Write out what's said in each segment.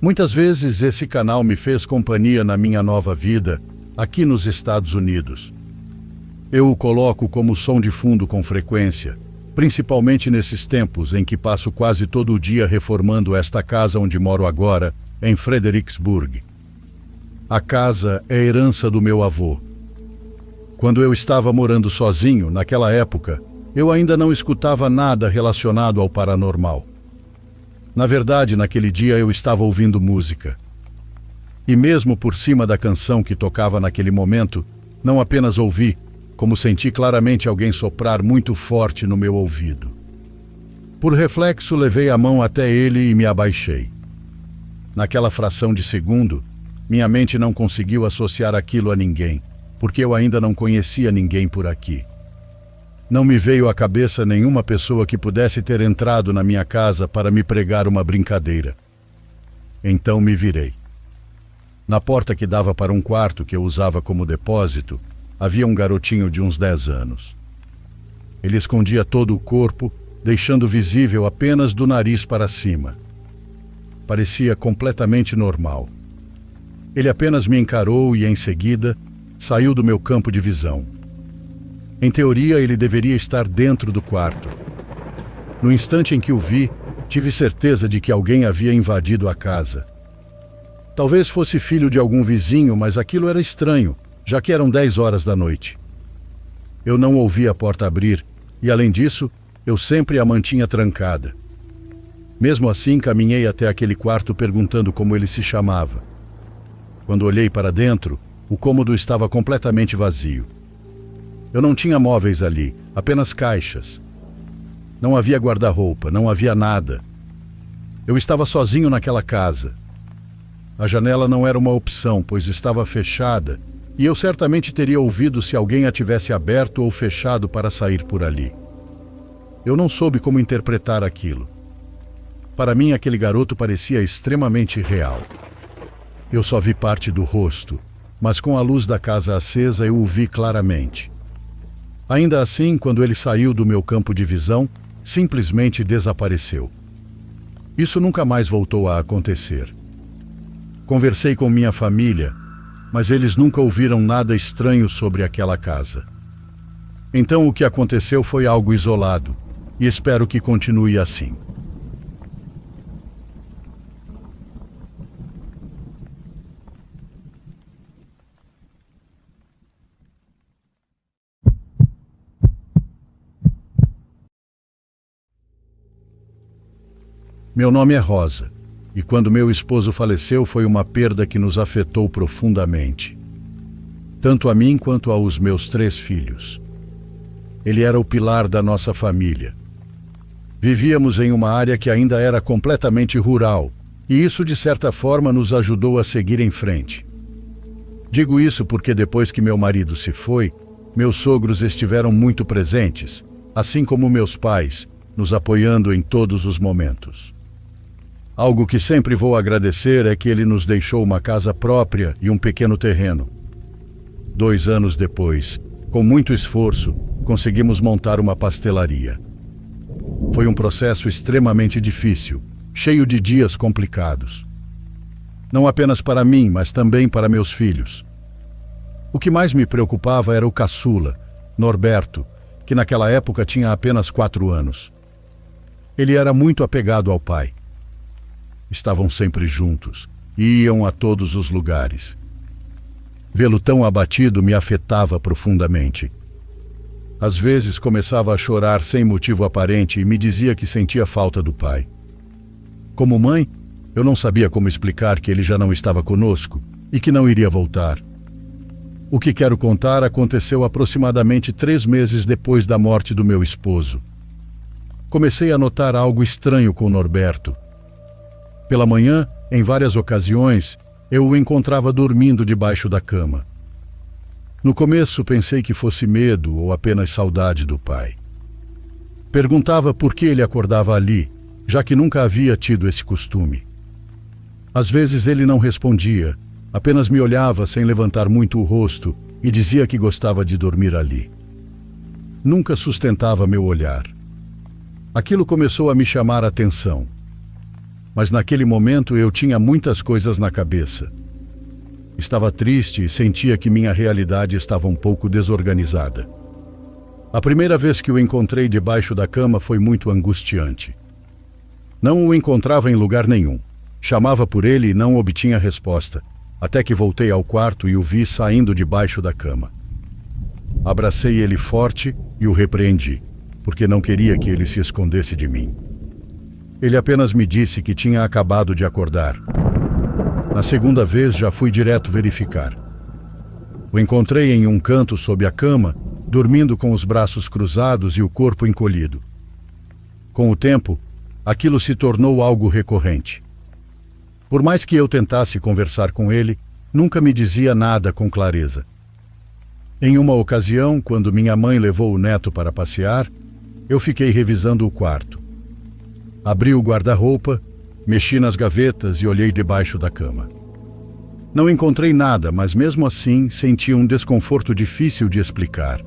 Muitas vezes esse canal me fez companhia na minha nova vida, aqui nos Estados Unidos. Eu o coloco como som de fundo com frequência, principalmente nesses tempos em que passo quase todo o dia reformando esta casa onde moro agora, em Fredericksburg. A casa é herança do meu avô. Quando eu estava morando sozinho, naquela época, eu ainda não escutava nada relacionado ao paranormal. Na verdade, naquele dia eu estava ouvindo música. E mesmo por cima da canção que tocava naquele momento, não apenas ouvi, como senti claramente alguém soprar muito forte no meu ouvido. Por reflexo, levei a mão até ele e me abaixei. Naquela fração de segundo, minha mente não conseguiu associar aquilo a ninguém, porque eu ainda não conhecia ninguém por aqui. Não me veio à cabeça nenhuma pessoa que pudesse ter entrado na minha casa para me pregar uma brincadeira. Então me virei. Na porta que dava para um quarto que eu usava como depósito, havia um garotinho de uns 10 anos. Ele escondia todo o corpo, deixando visível apenas do nariz para cima. Parecia completamente normal. Ele apenas me encarou e, em seguida, saiu do meu campo de visão. Em teoria, ele deveria estar dentro do quarto. No instante em que o vi, tive certeza de que alguém havia invadido a casa. Talvez fosse filho de algum vizinho, mas aquilo era estranho, já que eram 10 horas da noite. Eu não ouvi a porta abrir e, além disso, eu sempre a mantinha trancada. Mesmo assim, caminhei até aquele quarto perguntando como ele se chamava. Quando olhei para dentro, o cômodo estava completamente vazio. Eu não tinha móveis ali, apenas caixas. Não havia guarda-roupa, não havia nada. Eu estava sozinho naquela casa. A janela não era uma opção, pois estava fechada, e eu certamente teria ouvido se alguém a tivesse aberto ou fechado para sair por ali. Eu não soube como interpretar aquilo. Para mim, aquele garoto parecia extremamente real. Eu só vi parte do rosto, mas com a luz da casa acesa eu o vi claramente. Ainda assim, quando ele saiu do meu campo de visão, simplesmente desapareceu. Isso nunca mais voltou a acontecer. Conversei com minha família, mas eles nunca ouviram nada estranho sobre aquela casa. Então o que aconteceu foi algo isolado, e espero que continue assim. Meu nome é Rosa, e quando meu esposo faleceu foi uma perda que nos afetou profundamente. Tanto a mim quanto aos meus 3 filhos. Ele era o pilar da nossa família. Vivíamos em uma área que ainda era completamente rural, e isso de certa forma nos ajudou a seguir em frente. Digo isso porque depois que meu marido se foi, meus sogros estiveram muito presentes, assim como meus pais, nos apoiando em todos os momentos. Algo que sempre vou agradecer é que ele nos deixou uma casa própria e um pequeno terreno. 2 anos depois, com muito esforço, conseguimos montar uma pastelaria. Foi um processo extremamente difícil, cheio de dias complicados. Não apenas para mim, mas também para meus filhos. O que mais me preocupava era o caçula, Norberto, que naquela época tinha apenas 4 anos. Ele era muito apegado ao pai. Estavam sempre juntos e iam a todos os lugares. Vê-lo tão abatido me afetava profundamente. Às vezes começava a chorar sem motivo aparente e me dizia que sentia falta do pai. Como mãe, eu não sabia como explicar que ele já não estava conosco e que não iria voltar. O que quero contar aconteceu aproximadamente 3 meses depois da morte do meu esposo. Comecei a notar algo estranho com Norberto. Pela manhã, em várias ocasiões, eu o encontrava dormindo debaixo da cama. No começo pensei que fosse medo ou apenas saudade do pai. Perguntava por que ele acordava ali, já que nunca havia tido esse costume. Às vezes ele não respondia, apenas me olhava sem levantar muito o rosto e dizia que gostava de dormir ali. Nunca sustentava meu olhar. Aquilo começou a me chamar a atenção. mas naquele momento eu tinha muitas coisas na cabeça. Estava triste e sentia que minha realidade estava um pouco desorganizada. A primeira vez que o encontrei debaixo da cama foi muito angustiante. Não o encontrava em lugar nenhum. Chamava por ele e não obtinha resposta, até que voltei ao quarto e o vi saindo debaixo da cama. Abracei ele forte e o repreendi, porque não queria que ele se escondesse de mim. Ele apenas me disse que tinha acabado de acordar. Na segunda vez já fui direto verificar. O encontrei em um canto sob a cama, dormindo com os braços cruzados e o corpo encolhido. Com o tempo, aquilo se tornou algo recorrente. Por mais que eu tentasse conversar com ele, nunca me dizia nada com clareza. Em uma ocasião, quando minha mãe levou o neto para passear, eu fiquei revisando o quarto. Abri o guarda-roupa, mexi nas gavetas e olhei debaixo da cama. Não encontrei nada, mas mesmo assim senti um desconforto difícil de explicar.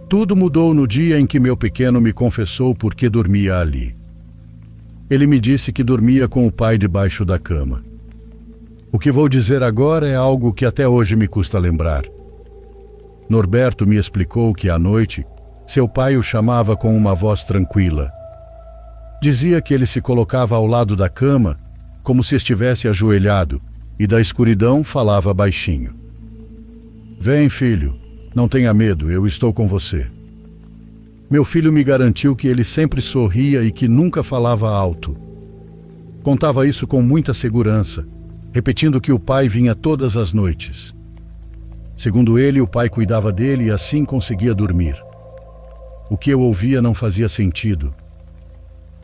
Tudo mudou no dia em que meu pequeno me confessou por que dormia ali. Ele me disse que dormia com o pai debaixo da cama. O que vou dizer agora é algo que até hoje me custa lembrar. Norberto me explicou que à noite, seu pai o chamava com uma voz tranquila. Dizia que ele se colocava ao lado da cama, como se estivesse ajoelhado, e da escuridão falava baixinho. "Vem, filho, não tenha medo, eu estou com você." Meu filho me garantiu que ele sempre sorria e que nunca falava alto. Contava isso com muita segurança, repetindo que o pai vinha todas as noites. Segundo ele, o pai cuidava dele e assim conseguia dormir. O que eu ouvia não fazia sentido.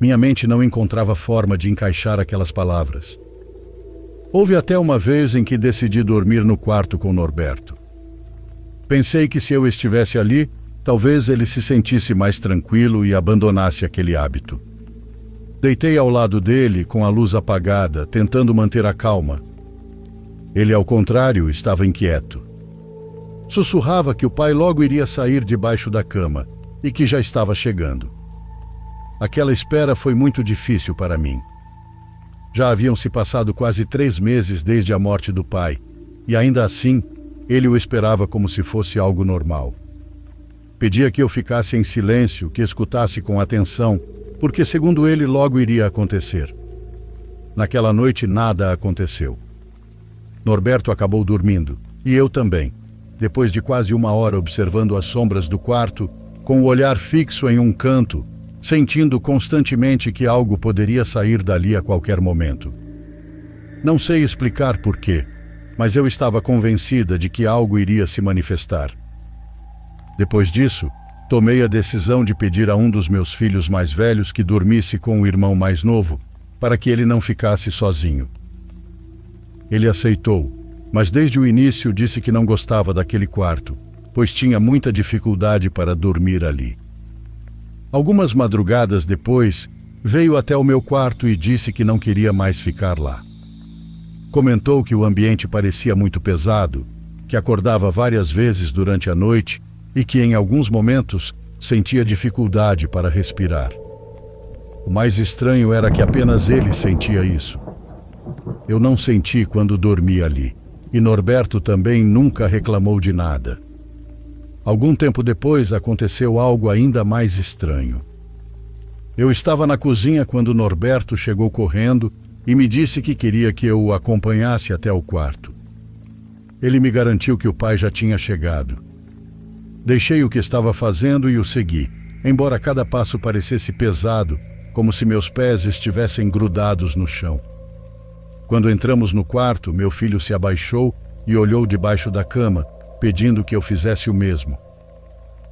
Minha mente não encontrava forma de encaixar aquelas palavras. Houve até uma vez em que decidi dormir no quarto com Norberto. Pensei que se eu estivesse ali, talvez ele se sentisse mais tranquilo e abandonasse aquele hábito. Deitei ao lado dele, com a luz apagada, tentando manter a calma. Ele, ao contrário, estava inquieto. Sussurrava que o pai logo iria sair debaixo da cama e que já estava chegando. Aquela espera foi muito difícil para mim. Já haviam se passado quase 3 meses desde a morte do pai, e ainda assim, ele o esperava como se fosse algo normal. Pedia que eu ficasse em silêncio, que escutasse com atenção, porque, segundo ele, logo iria acontecer. Naquela noite, nada aconteceu. Norberto acabou dormindo, e eu também, depois de quase 1 hora observando as sombras do quarto, com o olhar fixo em um canto, sentindo constantemente que algo poderia sair dali a qualquer momento. Não sei explicar porquê, mas eu estava convencida de que algo iria se manifestar. Depois disso, tomei a decisão de pedir a um dos meus filhos mais velhos que dormisse com o irmão mais novo, para que ele não ficasse sozinho. Ele aceitou, mas desde o início disse que não gostava daquele quarto, pois tinha muita dificuldade para dormir ali. Algumas madrugadas depois, veio até o meu quarto e disse que não queria mais ficar lá. Comentou que o ambiente parecia muito pesado, que acordava várias vezes durante a noite e que em alguns momentos sentia dificuldade para respirar. O mais estranho era que apenas ele sentia isso. Eu não senti quando dormi ali, e Norberto também nunca reclamou de nada. Algum tempo depois aconteceu algo ainda mais estranho. Eu estava na cozinha quando Norberto chegou correndo e me disse que queria que eu o acompanhasse até o quarto. Ele me garantiu que o pai já tinha chegado. Deixei o que estava fazendo e o segui, embora cada passo parecesse pesado, como se meus pés estivessem grudados no chão. Quando entramos no quarto, meu filho se abaixou e olhou debaixo da cama, pedindo que eu fizesse o mesmo.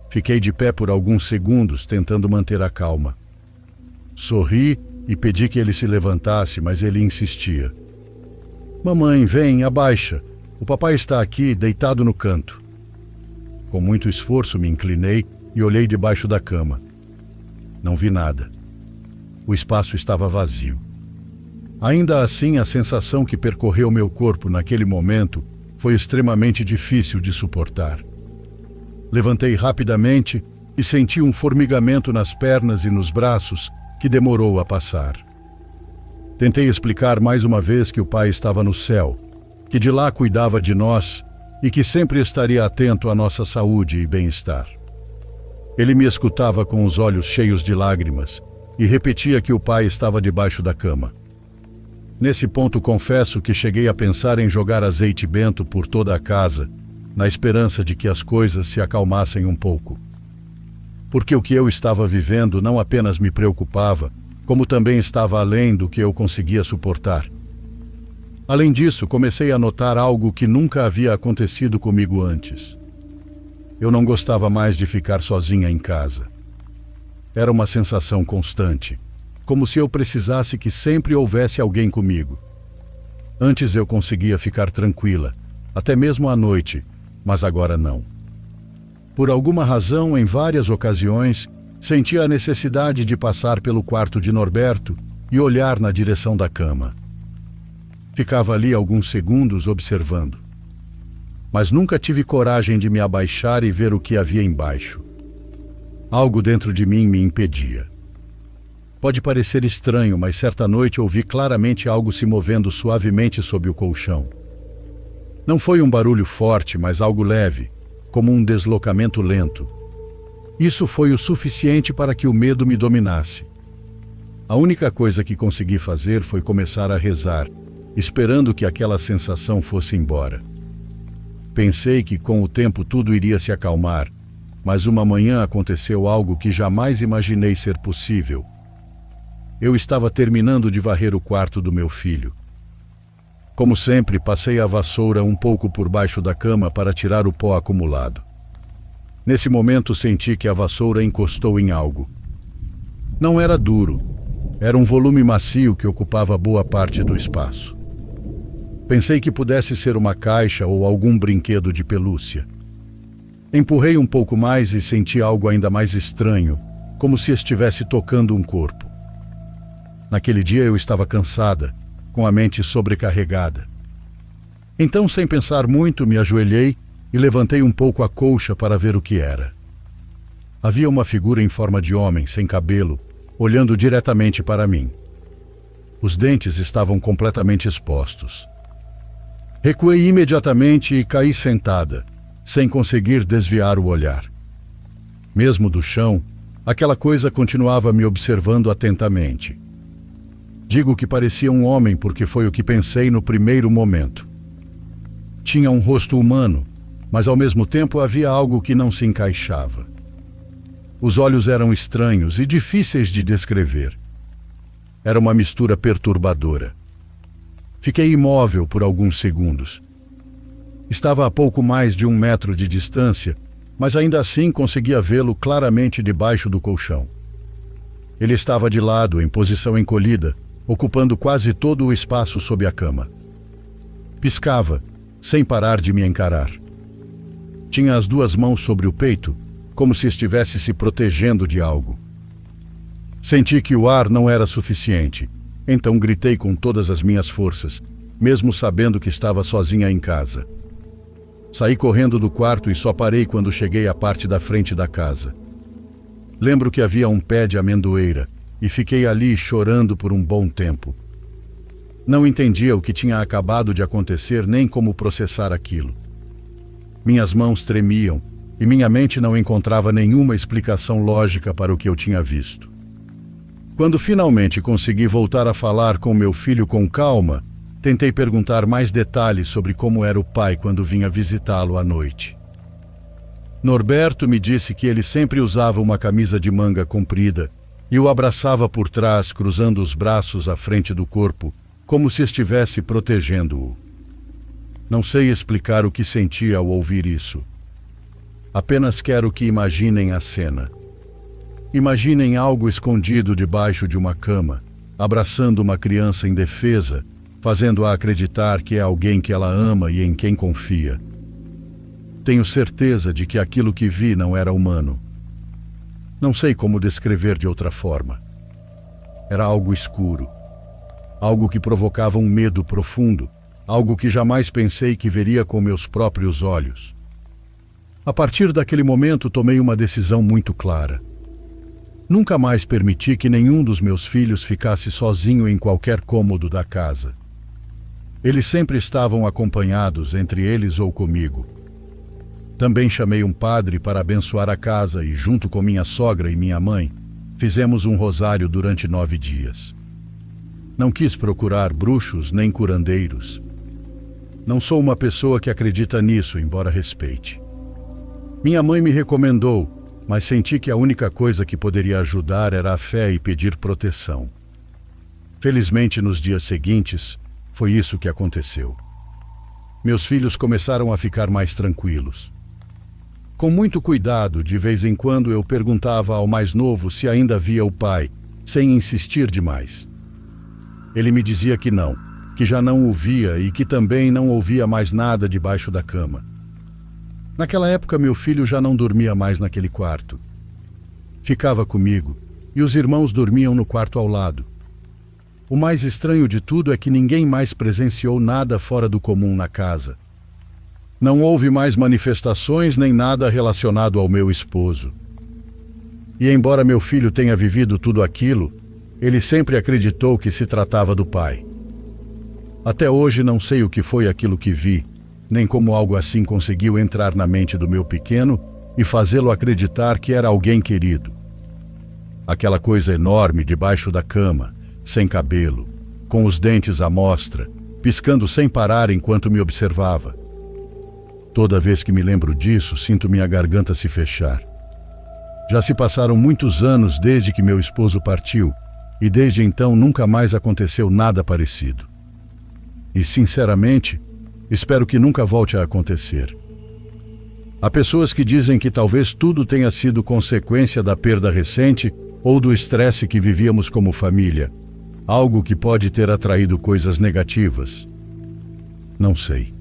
Fiquei de pé por alguns segundos, tentando manter a calma. Sorri e pedi que ele se levantasse, mas ele insistia. "Mamãe, vem, abaixa. O papai está aqui, deitado no canto." Com muito esforço me inclinei e olhei debaixo da cama. Não vi nada. O espaço estava vazio. Ainda assim, a sensação que percorreu meu corpo naquele momento foi extremamente difícil de suportar. Levantei rapidamente e senti um formigamento nas pernas e nos braços que demorou a passar. Tentei explicar mais uma vez que o Pai estava no céu, que de lá cuidava de nós e que sempre estaria atento à nossa saúde e bem-estar. Ele me escutava com os olhos cheios de lágrimas e repetia que o Pai estava debaixo da cama. Nesse ponto, confesso que cheguei a pensar em jogar azeite bento por toda a casa, na esperança de que as coisas se acalmassem um pouco. Porque o que eu estava vivendo não apenas me preocupava, como também estava além do que eu conseguia suportar. Além disso, comecei a notar algo que nunca havia acontecido comigo antes. Eu não gostava mais de ficar sozinha em casa. Era uma sensação constante, como se eu precisasse que sempre houvesse alguém comigo. Antes eu conseguia ficar tranquila, até mesmo à noite, mas agora não. Por alguma razão, em várias ocasiões, senti a necessidade de passar pelo quarto de Norberto e olhar na direção da cama. Ficava ali alguns segundos observando. Mas nunca tive coragem de me abaixar e ver o que havia embaixo. Algo dentro de mim me impedia. Pode parecer estranho, mas certa noite ouvi claramente algo se movendo suavemente sob o colchão. Não foi um barulho forte, mas algo leve, como um deslocamento lento. Isso foi o suficiente para que o medo me dominasse. A única coisa que consegui fazer foi começar a rezar, esperando que aquela sensação fosse embora. Pensei que com o tempo tudo iria se acalmar, mas uma manhã aconteceu algo que jamais imaginei ser possível. Eu estava terminando de varrer o quarto do meu filho. Como sempre, passei a vassoura um pouco por baixo da cama para tirar o pó acumulado. Nesse momento senti que a vassoura encostou em algo. Não era duro, era um volume macio que ocupava boa parte do espaço. Pensei que pudesse ser uma caixa ou algum brinquedo de pelúcia. Empurrei um pouco mais e senti algo ainda mais estranho, como se estivesse tocando um corpo. Naquele dia eu estava cansada, com a mente sobrecarregada. Então, sem pensar muito, me ajoelhei e levantei um pouco a colcha para ver o que era. Havia uma figura em forma de homem, sem cabelo, olhando diretamente para mim. Os dentes estavam completamente expostos. Recuei imediatamente e caí sentada, sem conseguir desviar o olhar. Mesmo do chão, aquela coisa continuava me observando atentamente. Digo que parecia um homem porque foi o que pensei no primeiro momento. Tinha um rosto humano, mas ao mesmo tempo havia algo que não se encaixava. Os olhos eram estranhos e difíceis de descrever. Era uma mistura perturbadora. Fiquei imóvel por alguns segundos. Estava a pouco mais de 1 metro de distância, mas ainda assim conseguia vê-lo claramente debaixo do colchão. Ele estava de lado, em posição encolhida, ocupando quase todo o espaço sob a cama. Piscava, sem parar de me encarar. Tinha as 2 mãos sobre o peito, como se estivesse se protegendo de algo. Senti que o ar não era suficiente, então gritei com todas as minhas forças, mesmo sabendo que estava sozinha em casa. Saí correndo do quarto e só parei quando cheguei à parte da frente da casa. Lembro que havia um pé de amendoeira e fiquei ali chorando por um bom tempo. Não entendia o que tinha acabado de acontecer nem como processar aquilo. Minhas mãos tremiam e minha mente não encontrava nenhuma explicação lógica para o que eu tinha visto. Quando finalmente consegui voltar a falar com meu filho com calma, tentei perguntar mais detalhes sobre como era o pai quando vinha visitá-lo à noite. Norberto me disse que ele sempre usava uma camisa de manga comprida e o abraçava por trás, cruzando os braços à frente do corpo, como se estivesse protegendo-o. Não sei explicar o que senti ao ouvir isso. Apenas quero que imaginem a cena. Imaginem algo escondido debaixo de uma cama, abraçando uma criança indefesa, fazendo-a acreditar que é alguém que ela ama e em quem confia. Tenho certeza de que aquilo que vi não era humano. Não sei como descrever de outra forma. Era algo escuro. Algo que provocava um medo profundo, algo que jamais pensei que veria com meus próprios olhos. A partir daquele momento tomei uma decisão muito clara. Nunca mais permiti que nenhum dos meus filhos ficasse sozinho em qualquer cômodo da casa. Eles sempre estavam acompanhados, entre eles ou comigo. Também chamei um padre para abençoar a casa e, junto com minha sogra e minha mãe, fizemos um rosário durante 9 dias. Não quis procurar bruxos nem curandeiros. Não sou uma pessoa que acredita nisso, embora respeite. Minha mãe me recomendou, mas senti que a única coisa que poderia ajudar era a fé e pedir proteção. Felizmente, nos dias seguintes, foi isso que aconteceu. Meus filhos começaram a ficar mais tranquilos. Com muito cuidado, de vez em quando eu perguntava ao mais novo se ainda via o pai, sem insistir demais. Ele me dizia que não, que já não o via e que também não ouvia mais nada debaixo da cama. Naquela época, meu filho já não dormia mais naquele quarto. Ficava comigo, e os irmãos dormiam no quarto ao lado. O mais estranho de tudo é que ninguém mais presenciou nada fora do comum na casa. Não houve mais manifestações nem nada relacionado ao meu esposo. E embora meu filho tenha vivido tudo aquilo, ele sempre acreditou que se tratava do pai. Até hoje não sei o que foi aquilo que vi, nem como algo assim conseguiu entrar na mente do meu pequeno e fazê-lo acreditar que era alguém querido. Aquela coisa enorme debaixo da cama, sem cabelo, com os dentes à mostra, piscando sem parar enquanto me observava. Toda vez que me lembro disso, sinto minha garganta se fechar. Já se passaram muitos anos desde que meu esposo partiu, e desde então nunca mais aconteceu nada parecido. E, sinceramente, espero que nunca volte a acontecer. Há pessoas que dizem que talvez tudo tenha sido consequência da perda recente ou do estresse que vivíamos como família, algo que pode ter atraído coisas negativas. Não sei.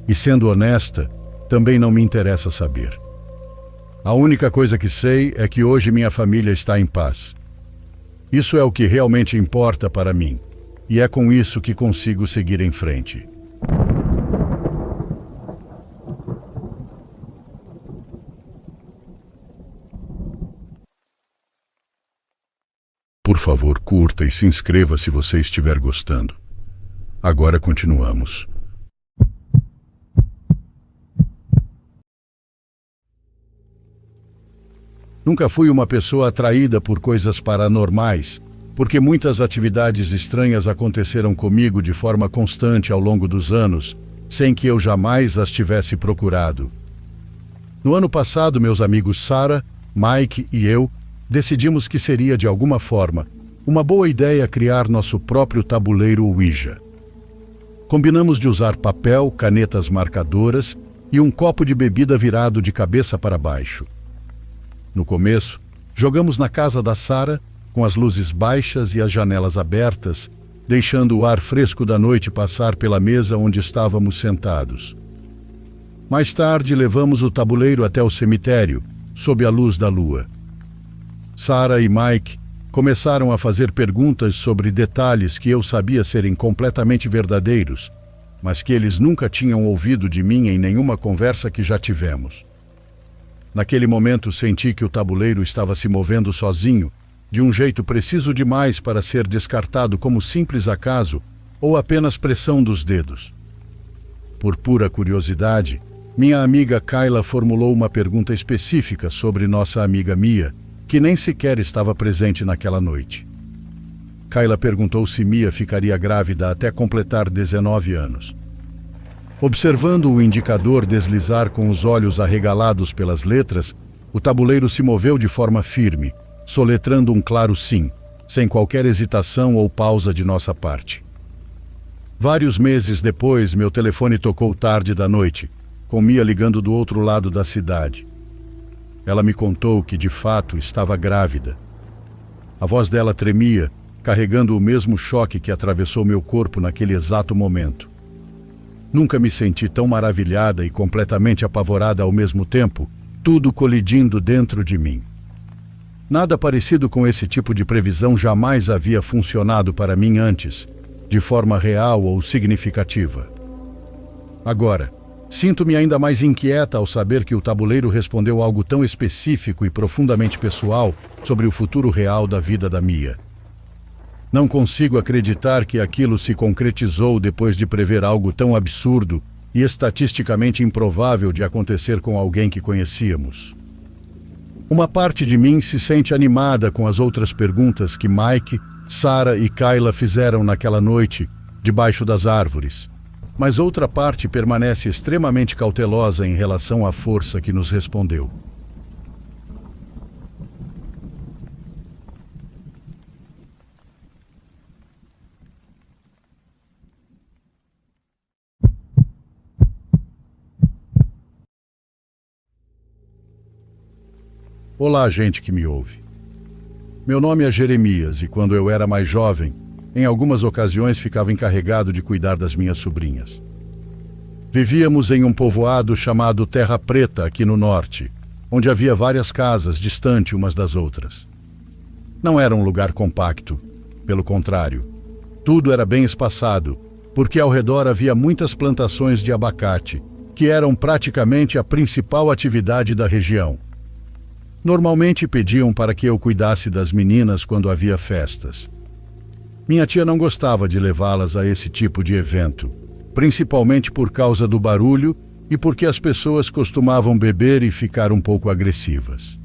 E sendo honesta, também não me interessa saber. A única coisa que sei é que hoje minha família está em paz. Isso é o que realmente importa para mim, e é com isso que consigo seguir em frente. Por favor, curta e se inscreva se você estiver gostando. Agora continuamos. Nunca fui uma pessoa atraída por coisas paranormais, porque muitas atividades estranhas aconteceram comigo de forma constante ao longo dos anos, sem que eu jamais as tivesse procurado. No ano passado, meus amigos Sarah, Mike e eu decidimos que seria, de alguma forma, uma boa ideia criar nosso próprio tabuleiro Ouija. Combinamos de usar papel, canetas marcadoras e um copo de bebida virado de cabeça para baixo. No começo, jogamos na casa da Sarah, com as luzes baixas e as janelas abertas, deixando o ar fresco da noite passar pela mesa onde estávamos sentados. Mais tarde, levamos o tabuleiro até o cemitério, sob a luz da lua. Sarah e Mike começaram a fazer perguntas sobre detalhes que eu sabia serem completamente verdadeiros, mas que eles nunca tinham ouvido de mim em nenhuma conversa que já tivemos. Naquele momento senti que o tabuleiro estava se movendo sozinho, de um jeito preciso demais para ser descartado como simples acaso ou apenas pressão dos dedos. Por pura curiosidade, minha amiga Kayla formulou uma pergunta específica sobre nossa amiga Mia, que nem sequer estava presente naquela noite. Kayla perguntou se Mia ficaria grávida até completar 19 anos. Observando o indicador deslizar com os olhos arregalados pelas letras, o tabuleiro se moveu de forma firme, soletrando um claro sim, sem qualquer hesitação ou pausa de nossa parte. Vários meses depois, meu telefone tocou tarde da noite, com Mia ligando do outro lado da cidade. Ela me contou que, de fato, estava grávida. A voz dela tremia, carregando o mesmo choque que atravessou meu corpo naquele exato momento. Nunca me senti tão maravilhada e completamente apavorada ao mesmo tempo, tudo colidindo dentro de mim. Nada parecido com esse tipo de previsão jamais havia funcionado para mim antes, de forma real ou significativa. Agora, sinto-me ainda mais inquieta ao saber que o tabuleiro respondeu algo tão específico e profundamente pessoal sobre o futuro real da vida da Mia. Não consigo acreditar que aquilo se concretizou depois de prever algo tão absurdo e estatisticamente improvável de acontecer com alguém que conhecíamos. Uma parte de mim se sente animada com as outras perguntas que Mike, Sarah e Kayla fizeram naquela noite, debaixo das árvores, mas outra parte permanece extremamente cautelosa em relação à força que nos respondeu. Olá, gente que me ouve. Meu nome é Jeremias e quando eu era mais jovem, em algumas ocasiões ficava encarregado de cuidar das minhas sobrinhas. Vivíamos em um povoado chamado Terra Preta, aqui no norte, onde havia várias casas distantes umas das outras. Não era um lugar compacto, pelo contrário. Tudo era bem espaçado, porque ao redor havia muitas plantações de abacate, que eram praticamente a principal atividade da região. Normalmente pediam para que eu cuidasse das meninas quando havia festas. Minha tia não gostava de levá-las a esse tipo de evento, principalmente por causa do barulho e porque as pessoas costumavam beber e ficar um pouco agressivas.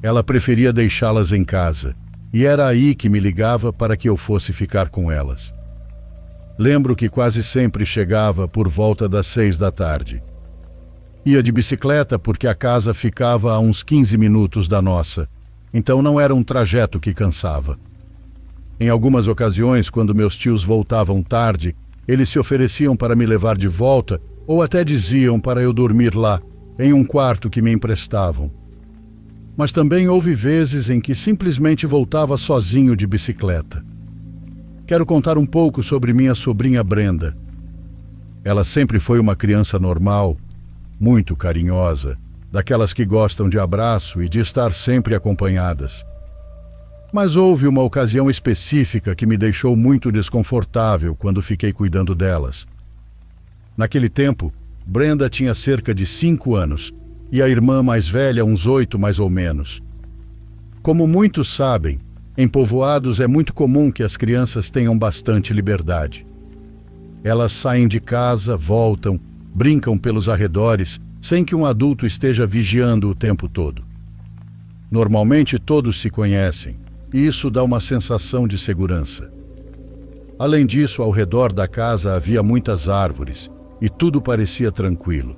Ela preferia deixá-las em casa, e era aí que me ligava para que eu fosse ficar com elas. Lembro que quase sempre chegava por volta das 6 da tarde. Ia de bicicleta porque a casa ficava a uns 15 minutos da nossa, então não era um trajeto que cansava. Em algumas ocasiões, quando meus tios voltavam tarde, eles se ofereciam para me levar de volta ou até diziam para eu dormir lá, em um quarto que me emprestavam. Mas também houve vezes em que simplesmente voltava sozinho de bicicleta. Quero contar um pouco sobre minha sobrinha Brenda. Ela sempre foi uma criança normal, muito carinhosa, daquelas que gostam de abraço e de estar sempre acompanhadas. Mas houve uma ocasião específica que me deixou muito desconfortável quando fiquei cuidando delas. Naquele tempo, Brenda tinha cerca de 5 anos e a irmã mais velha uns 8 mais ou menos. Como muitos sabem, em povoados é muito comum que as crianças tenham bastante liberdade. Elas saem de casa, voltam, brincam pelos arredores, sem que um adulto esteja vigiando o tempo todo. Normalmente todos se conhecem, e isso dá uma sensação de segurança. Além disso, ao redor da casa havia muitas árvores, e tudo parecia tranquilo.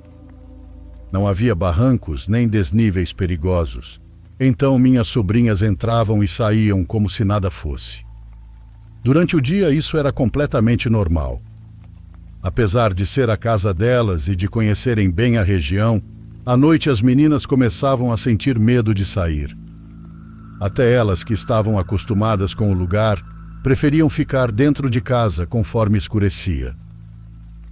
Não havia barrancos nem desníveis perigosos, então minhas sobrinhas entravam e saíam como se nada fosse. Durante o dia isso era completamente normal. Apesar de ser a casa delas e de conhecerem bem a região, à noite as meninas começavam a sentir medo de sair. Até elas, que estavam acostumadas com o lugar, preferiam ficar dentro de casa conforme escurecia.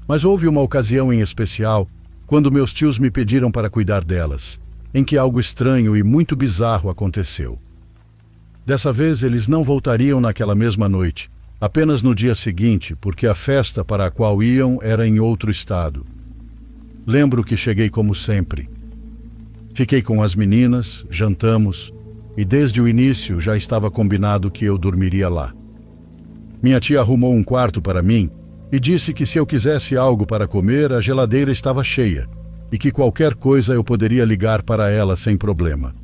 Mas houve uma ocasião em especial, quando meus tios me pediram para cuidar delas, em que algo estranho e muito bizarro aconteceu. Dessa vez eles não voltariam naquela mesma noite, apenas no dia seguinte, porque a festa para a qual iam era em outro estado. Lembro que cheguei como sempre. Fiquei com as meninas, jantamos, e desde o início já estava combinado que eu dormiria lá. Minha tia arrumou um quarto para mim e disse que se eu quisesse algo para comer, a geladeira estava cheia e que qualquer coisa eu poderia ligar para ela sem problema.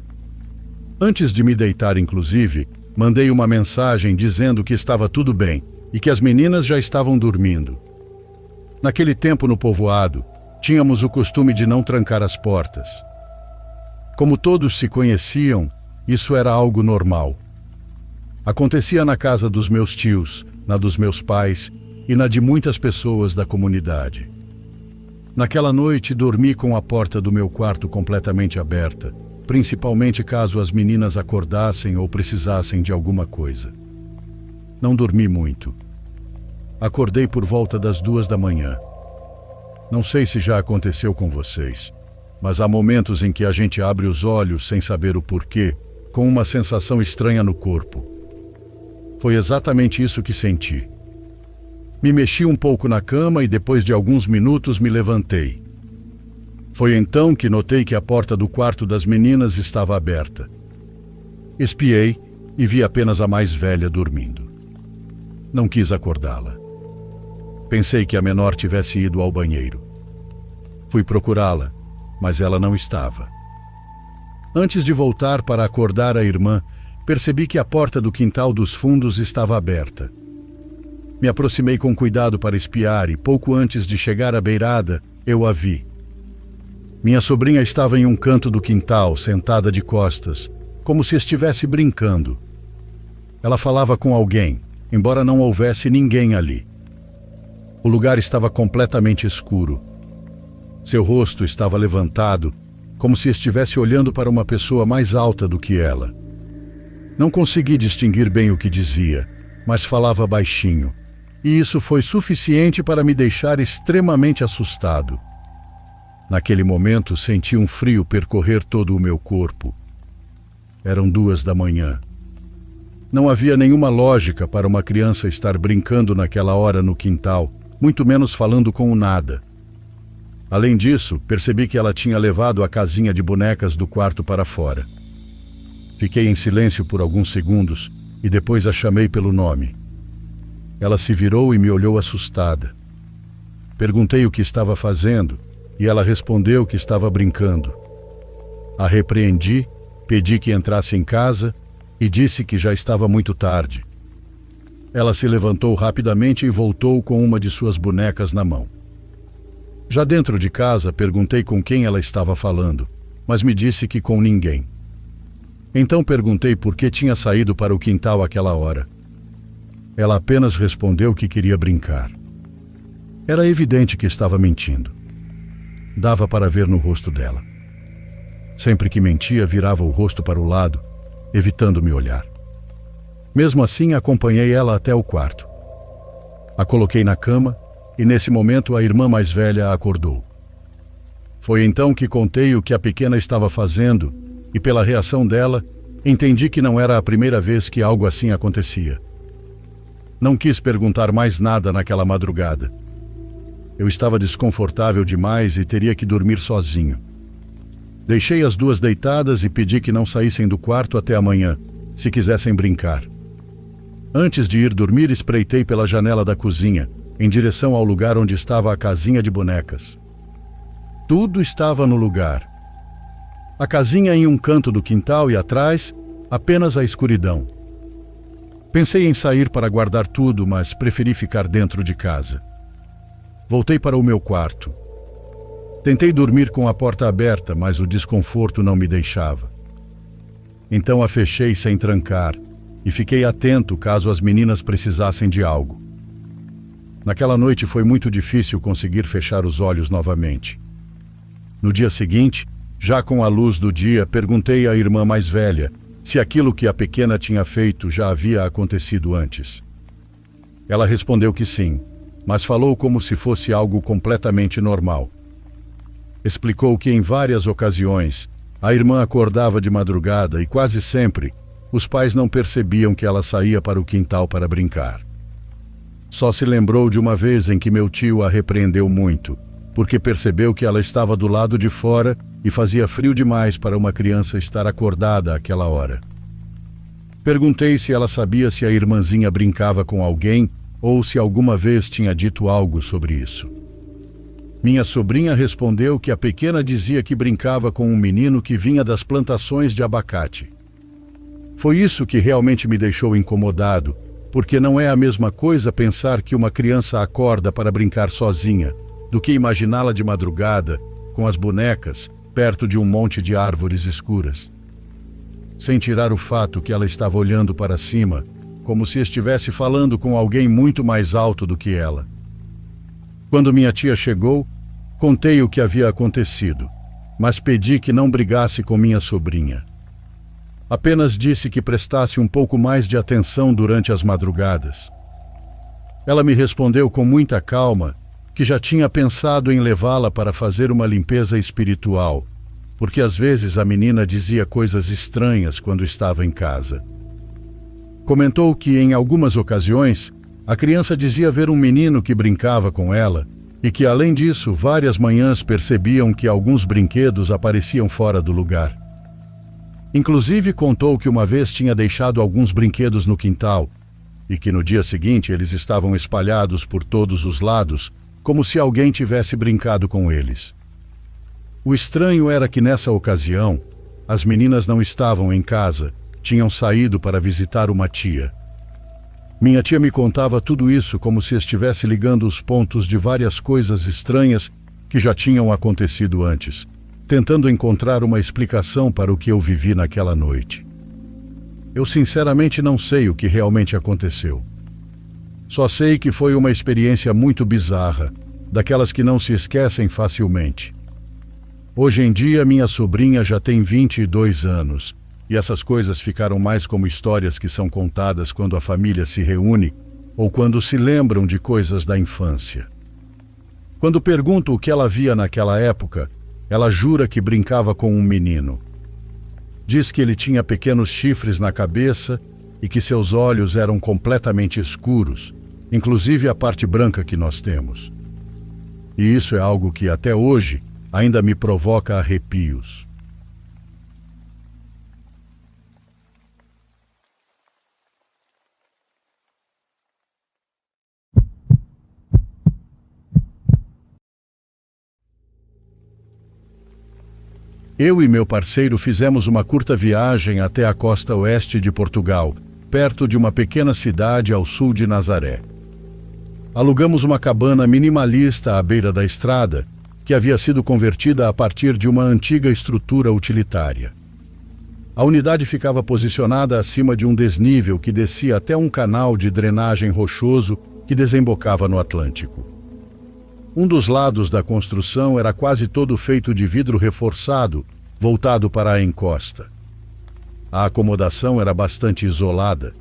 Antes de me deitar, inclusive, mandei uma mensagem dizendo que estava tudo bem e que as meninas já estavam dormindo. Naquele tempo no povoado, tínhamos o costume de não trancar as portas. Como todos se conheciam, isso era algo normal. Acontecia na casa dos meus tios, na dos meus pais e na de muitas pessoas da comunidade. Naquela noite, dormi com a porta do meu quarto completamente aberta, principalmente caso as meninas acordassem ou precisassem de alguma coisa. Não dormi muito. Acordei por volta das 2 da manhã. Não sei se já aconteceu com vocês, mas há momentos em que a gente abre os olhos sem saber o porquê, com uma sensação estranha no corpo. Foi exatamente isso que senti. Me mexi um pouco na cama e depois de alguns minutos me levantei. Foi então que notei que a porta do quarto das meninas estava aberta. Espiei e vi apenas a mais velha dormindo. Não quis acordá-la. Pensei que a menor tivesse ido ao banheiro. Fui procurá-la, mas ela não estava. Antes de voltar para acordar a irmã, percebi que a porta do quintal dos fundos estava aberta. Me aproximei com cuidado para espiar e, pouco antes de chegar à beirada, eu a vi. Minha sobrinha estava em um canto do quintal, sentada de costas, como se estivesse brincando. Ela falava com alguém, embora não houvesse ninguém ali. O lugar estava completamente escuro. Seu rosto estava levantado, como se estivesse olhando para uma pessoa mais alta do que ela. Não consegui distinguir bem o que dizia, mas falava baixinho, e isso foi suficiente para me deixar extremamente assustado. Naquele momento, senti um frio percorrer todo o meu corpo. Eram 2 da manhã. Não havia nenhuma lógica para uma criança estar brincando naquela hora no quintal, muito menos falando com o nada. Além disso, percebi que ela tinha levado a casinha de bonecas do quarto para fora. Fiquei em silêncio por alguns segundos e depois a chamei pelo nome. Ela se virou e me olhou assustada. Perguntei o que estava fazendo e ela respondeu que estava brincando. A repreendi, pedi que entrasse em casa e disse que já estava muito tarde. Ela se levantou rapidamente e voltou com uma de suas bonecas na mão. Já dentro de casa, perguntei com quem ela estava falando, mas me disse que com ninguém. Então perguntei por que tinha saído para o quintal àquela hora. Ela apenas respondeu que queria brincar. Era evidente que estava mentindo. Dava para ver no rosto dela. Sempre que mentia, virava o rosto para o lado, evitando me olhar. Mesmo assim, acompanhei ela até o quarto. A coloquei na cama e, nesse momento, a irmã mais velha acordou. Foi então que contei o que a pequena estava fazendo e, pela reação dela, entendi que não era a primeira vez que algo assim acontecia. Não quis perguntar mais nada naquela madrugada. Eu estava desconfortável demais e teria que dormir sozinho. Deixei as 2 deitadas e pedi que não saíssem do quarto até amanhã, se quisessem brincar. Antes de ir dormir, espreitei pela janela da cozinha, em direção ao lugar onde estava a casinha de bonecas. Tudo estava no lugar. A casinha em um canto do quintal e atrás, apenas a escuridão. Pensei em sair para guardar tudo, mas preferi ficar dentro de casa. Voltei para o meu quarto. Tentei dormir com a porta aberta, mas o desconforto não me deixava. Então a fechei sem trancar e fiquei atento caso as meninas precisassem de algo. Naquela noite foi muito difícil conseguir fechar os olhos novamente. No dia seguinte, já com a luz do dia, perguntei à irmã mais velha se aquilo que a pequena tinha feito já havia acontecido antes. Ela respondeu que sim, mas falou como se fosse algo completamente normal. Explicou que em várias ocasiões a irmã acordava de madrugada e quase sempre os pais não percebiam que ela saía para o quintal para brincar. Só se lembrou de uma vez em que meu tio a repreendeu muito, porque percebeu que ela estava do lado de fora e fazia frio demais para uma criança estar acordada àquela hora. Perguntei se ela sabia se a irmãzinha brincava com alguém ou se alguma vez tinha dito algo sobre isso. Minha sobrinha respondeu que a pequena dizia que brincava com um menino que vinha das plantações de abacate. Foi isso que realmente me deixou incomodado, porque não é a mesma coisa pensar que uma criança acorda para brincar sozinha, do que imaginá-la de madrugada, com as bonecas, perto de um monte de árvores escuras. Sem tirar o fato que ela estava olhando para cima, como se estivesse falando com alguém muito mais alto do que ela. Quando minha tia chegou, contei o que havia acontecido, mas pedi que não brigasse com minha sobrinha. Apenas disse que prestasse um pouco mais de atenção durante as madrugadas. Ela me respondeu com muita calma que já tinha pensado em levá-la para fazer uma limpeza espiritual, porque às vezes a menina dizia coisas estranhas quando estava em casa. Comentou que em algumas ocasiões a criança dizia ver um menino que brincava com ela e que, além disso, várias manhãs percebiam que alguns brinquedos apareciam fora do lugar. Inclusive contou que uma vez tinha deixado alguns brinquedos no quintal e que no dia seguinte eles estavam espalhados por todos os lados, como se alguém tivesse brincado com eles. O estranho era que nessa ocasião, as meninas não estavam em casa, tinham saído para visitar uma tia. Minha tia me contava tudo isso como se estivesse ligando os pontos de várias coisas estranhas que já tinham acontecido antes, tentando encontrar uma explicação para o que eu vivi naquela noite. Eu sinceramente não sei o que realmente aconteceu. Só sei que foi uma experiência muito bizarra, daquelas que não se esquecem facilmente. Hoje em dia, minha sobrinha já tem 22 anos, e essas coisas ficaram mais como histórias que são contadas quando a família se reúne ou quando se lembram de coisas da infância. Quando pergunto o que ela via naquela época, ela jura que brincava com um menino. Diz que ele tinha pequenos chifres na cabeça e que seus olhos eram completamente escuros, inclusive a parte branca que nós temos. E isso é algo que até hoje ainda me provoca arrepios. Eu e meu parceiro fizemos uma curta viagem até a costa oeste de Portugal, perto de uma pequena cidade ao sul de Nazaré. Alugamos uma cabana minimalista à beira da estrada, que havia sido convertida a partir de uma antiga estrutura utilitária. A unidade ficava posicionada acima de um desnível que descia até um canal de drenagem rochoso que desembocava no Atlântico. Um dos lados da construção era quase todo feito de vidro reforçado, voltado para a encosta. A acomodação era bastante isolada.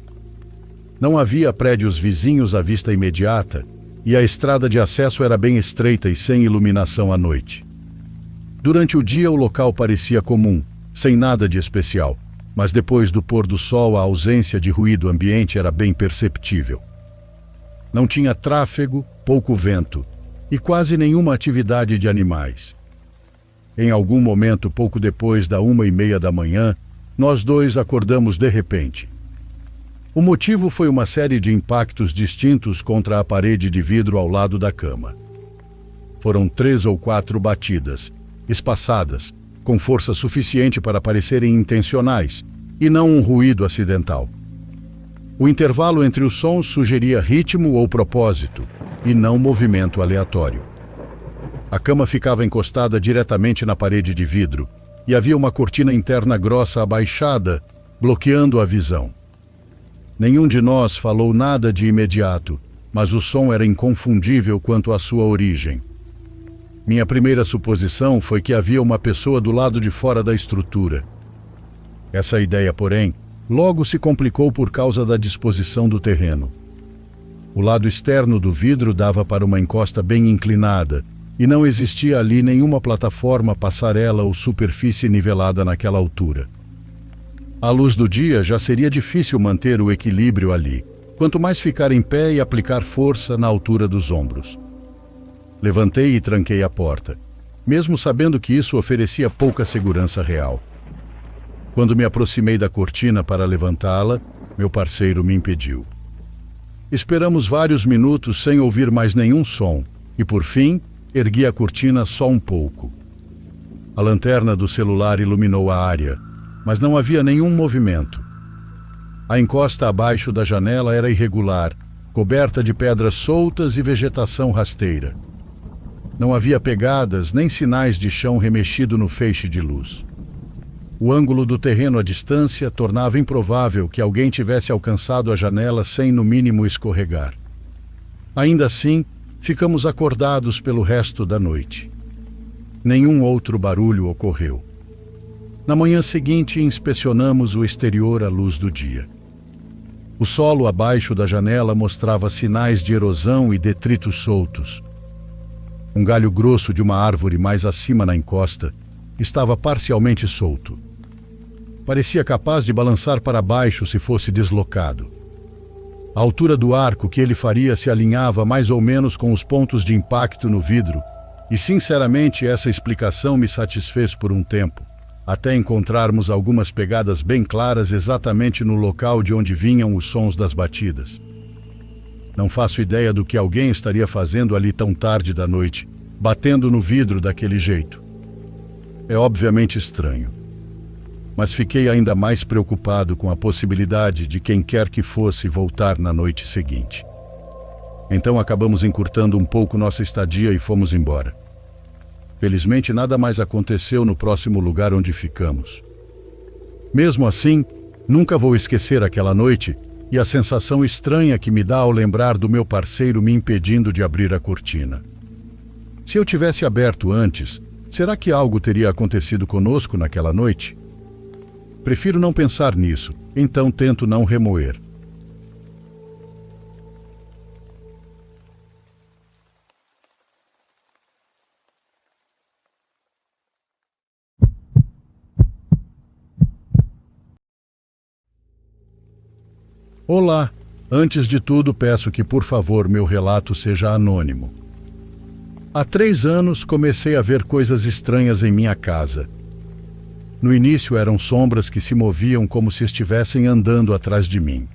Não havia prédios vizinhos à vista imediata, e a estrada de acesso era bem estreita e sem iluminação à noite. Durante o dia o local parecia comum, sem nada de especial, mas depois do pôr do sol a ausência de ruído ambiente era bem perceptível. Não tinha tráfego, pouco vento, e quase nenhuma atividade de animais. Em algum momento, pouco depois da 1h30 da manhã, nós dois acordamos de repente. O motivo foi uma série de impactos distintos contra a parede de vidro ao lado da cama. Foram 3 ou 4 batidas, espaçadas, com força suficiente para parecerem intencionais, e não um ruído acidental. O intervalo entre os sons sugeria ritmo ou propósito, e não movimento aleatório. A cama ficava encostada diretamente na parede de vidro, e havia uma cortina interna grossa abaixada, bloqueando a visão. Nenhum de nós falou nada de imediato, mas o som era inconfundível quanto à sua origem. Minha primeira suposição foi que havia uma pessoa do lado de fora da estrutura. Essa ideia, porém, logo se complicou por causa da disposição do terreno. O lado externo do vidro dava para uma encosta bem inclinada, e não existia ali nenhuma plataforma, passarela ou superfície nivelada naquela altura. À luz do dia já seria difícil manter o equilíbrio ali, quanto mais ficar em pé e aplicar força na altura dos ombros. Levantei e tranquei a porta, mesmo sabendo que isso oferecia pouca segurança real. Quando me aproximei da cortina para levantá-la, meu parceiro me impediu. Esperamos vários minutos sem ouvir mais nenhum som e, por fim, ergui a cortina só um pouco. A lanterna do celular iluminou a área, mas não havia nenhum movimento. A encosta abaixo da janela era irregular, coberta de pedras soltas e vegetação rasteira. Não havia pegadas nem sinais de chão remexido no feixe de luz. O ângulo do terreno à distância tornava improvável que alguém tivesse alcançado a janela sem, no mínimo, escorregar. Ainda assim, ficamos acordados pelo resto da noite. Nenhum outro barulho ocorreu. Na manhã seguinte, inspecionamos o exterior à luz do dia. O solo abaixo da janela mostrava sinais de erosão e detritos soltos. Um galho grosso de uma árvore mais acima na encosta estava parcialmente solto. Parecia capaz de balançar para baixo se fosse deslocado. A altura do arco que ele faria se alinhava mais ou menos com os pontos de impacto no vidro, e sinceramente essa explicação me satisfez por um tempo. até encontrarmos algumas pegadas bem claras exatamente no local de onde vinham os sons das batidas. Não faço ideia do que alguém estaria fazendo ali tão tarde da noite, batendo no vidro daquele jeito. É obviamente estranho. Mas fiquei ainda mais preocupado com a possibilidade de quem quer que fosse voltar na noite seguinte. Então acabamos encurtando um pouco nossa estadia e fomos embora. Felizmente nada mais aconteceu no próximo lugar onde ficamos. Mesmo assim, nunca vou esquecer aquela noite e a sensação estranha que me dá ao lembrar do meu parceiro me impedindo de abrir a cortina. Se eu tivesse aberto antes, será que algo teria acontecido conosco naquela noite? Prefiro não pensar nisso, então tento não remoer. Olá! Antes de tudo, peço que, por favor, meu relato seja anônimo. Há 3 anos, comecei a ver coisas estranhas em minha casa. No início, eram sombras que se moviam como se estivessem andando atrás de mim.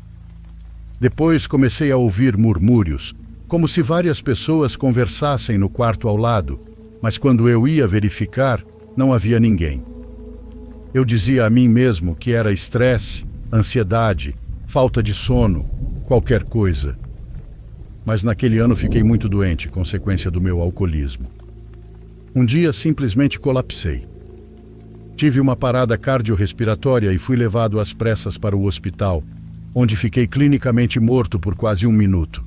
Depois, comecei a ouvir murmúrios, como se várias pessoas conversassem no quarto ao lado, mas quando eu ia verificar, não havia ninguém. Eu dizia a mim mesmo que era estresse, ansiedade, falta de sono, qualquer coisa. Mas naquele ano fiquei muito doente, consequência do meu alcoolismo. Um dia simplesmente colapsei. Tive uma parada cardiorrespiratória e fui levado às pressas para o hospital, onde fiquei clinicamente morto por quase 1 minuto.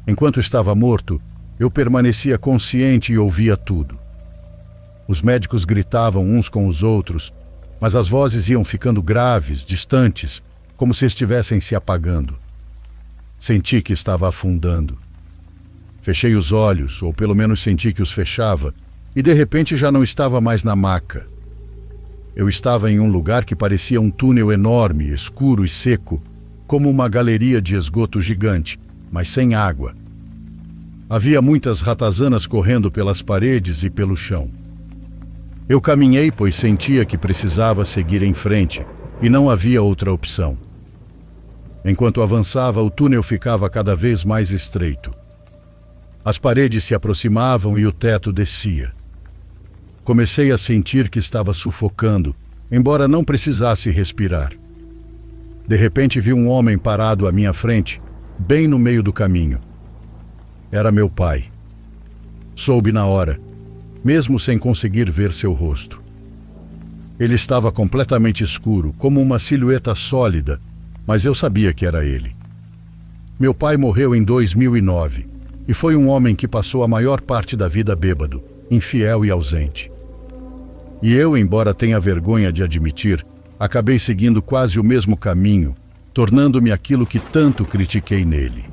Enquanto estava morto, eu permanecia consciente e ouvia tudo. Os médicos gritavam uns com os outros, mas as vozes iam ficando graves, distantes, como se estivessem se apagando. Senti que estava afundando. Fechei os olhos, ou pelo menos senti que os fechava, e de repente já não estava mais na maca. Eu estava em um lugar que parecia um túnel enorme, escuro e seco, como uma galeria de esgoto gigante, mas sem água. Havia muitas ratazanas correndo pelas paredes e pelo chão. Eu caminhei, pois sentia que precisava seguir em frente, e não havia outra opção. Enquanto avançava, o túnel ficava cada vez mais estreito. As paredes se aproximavam e o teto descia. Comecei a sentir que estava sufocando, embora não precisasse respirar. De repente vi um homem parado à minha frente, bem no meio do caminho. Era meu pai. Soube na hora, mesmo sem conseguir ver seu rosto. Ele estava completamente escuro, como uma silhueta sólida, mas eu sabia que era ele. Meu pai morreu em 2009 e foi um homem que passou a maior parte da vida bêbado, infiel e ausente. E eu, embora tenha vergonha de admitir, acabei seguindo quase o mesmo caminho, tornando-me aquilo que tanto critiquei nele.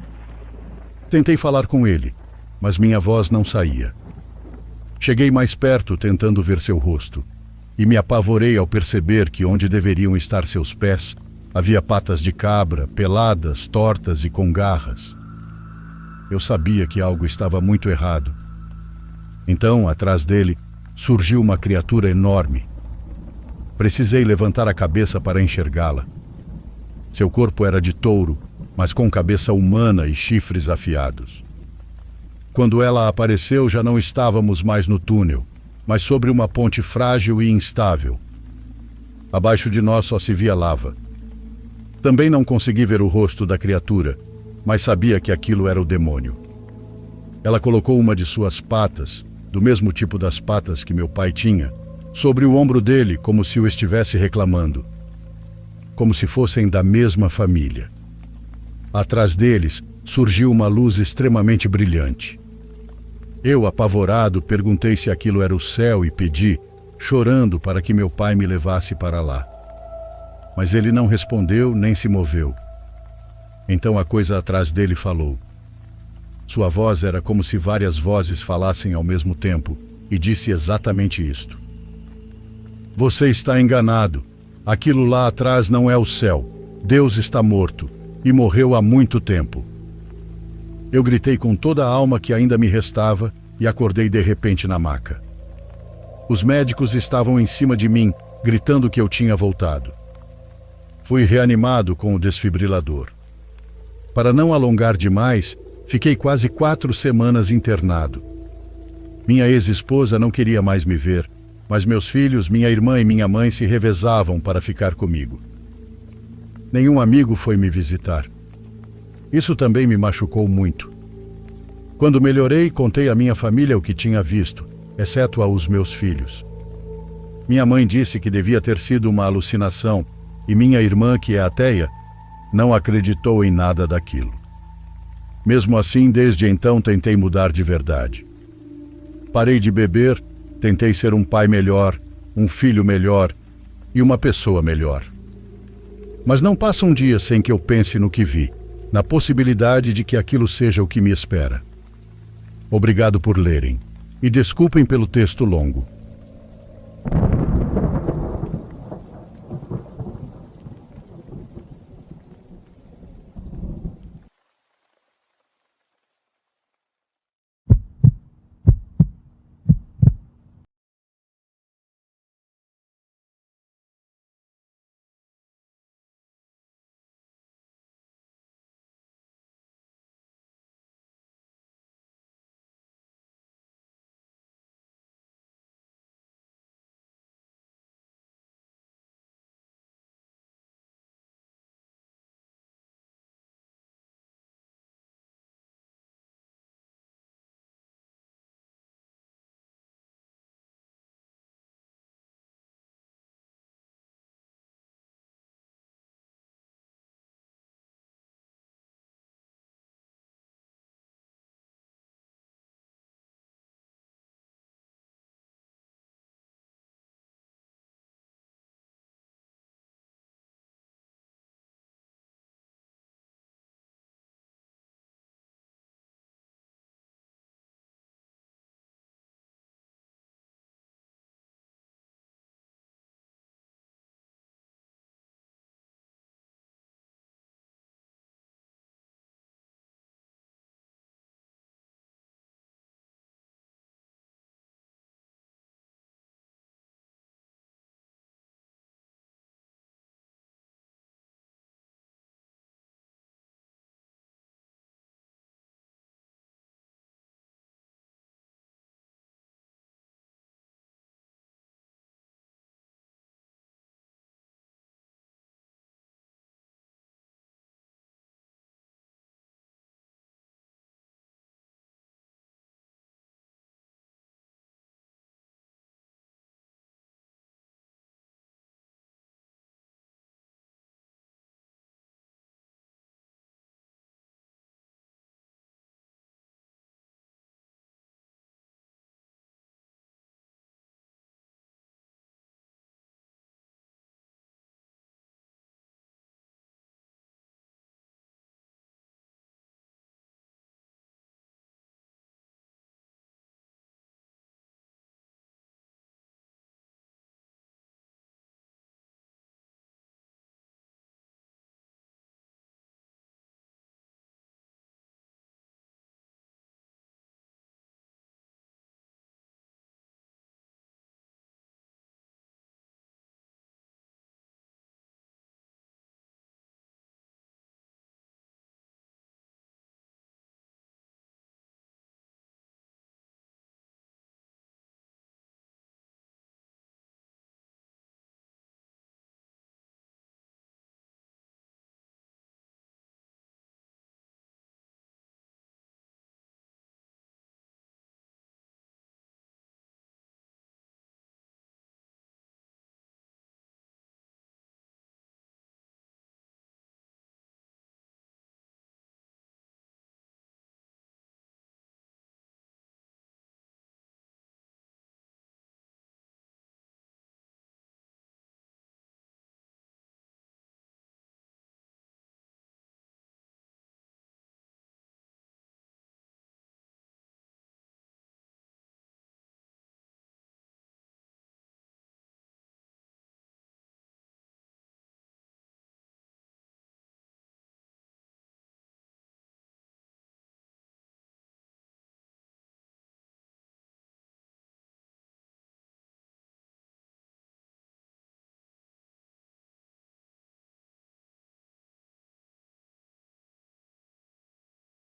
Tentei falar com ele, mas minha voz não saía. Cheguei mais perto tentando ver seu rosto, e me apavorei ao perceber que onde deveriam estar seus pés, havia patas de cabra, peladas, tortas e com garras. Eu sabia que algo estava muito errado. Então, atrás dele, surgiu uma criatura enorme. Precisei levantar a cabeça para enxergá-la. Seu corpo era de touro, mas com cabeça humana e chifres afiados. Quando ela apareceu, já não estávamos mais no túnel, mas sobre uma ponte frágil e instável. Abaixo de nós só se via lava. Também não consegui ver o rosto da criatura, mas sabia que aquilo era o demônio. Ela colocou uma de suas patas, do mesmo tipo das patas que meu pai tinha, sobre o ombro dele, como se o estivesse reclamando. Como se fossem da mesma família. Atrás deles surgiu uma luz extremamente brilhante. Eu, apavorado, perguntei se aquilo era o céu e pedi, chorando, para que meu pai me levasse para lá. Mas ele não respondeu nem se moveu. Então a coisa atrás dele falou. Sua voz era como se várias vozes falassem ao mesmo tempo, e disse exatamente isto. Você está enganado. Aquilo lá atrás não é o céu. Deus está morto, e morreu há muito tempo. Eu gritei com toda a alma que ainda me restava e acordei de repente na maca. Os médicos estavam em cima de mim, gritando que eu tinha voltado. Fui reanimado com o desfibrilador. Para não alongar demais, fiquei quase 4 semanas internado. Minha ex-esposa não queria mais me ver, mas meus filhos, minha irmã e minha mãe se revezavam para ficar comigo. Nenhum amigo foi me visitar. Isso também me machucou muito. Quando melhorei, contei à minha família o que tinha visto, exceto aos meus filhos. Minha mãe disse que devia ter sido uma alucinação e minha irmã, que é ateia, não acreditou em nada daquilo. Mesmo assim, desde então tentei mudar de verdade. Parei de beber, tentei ser um pai melhor, um filho melhor e uma pessoa melhor. Mas não passa um dia sem que eu pense no que vi, na possibilidade de que aquilo seja o que me espera. Obrigado por lerem. E desculpem pelo texto longo.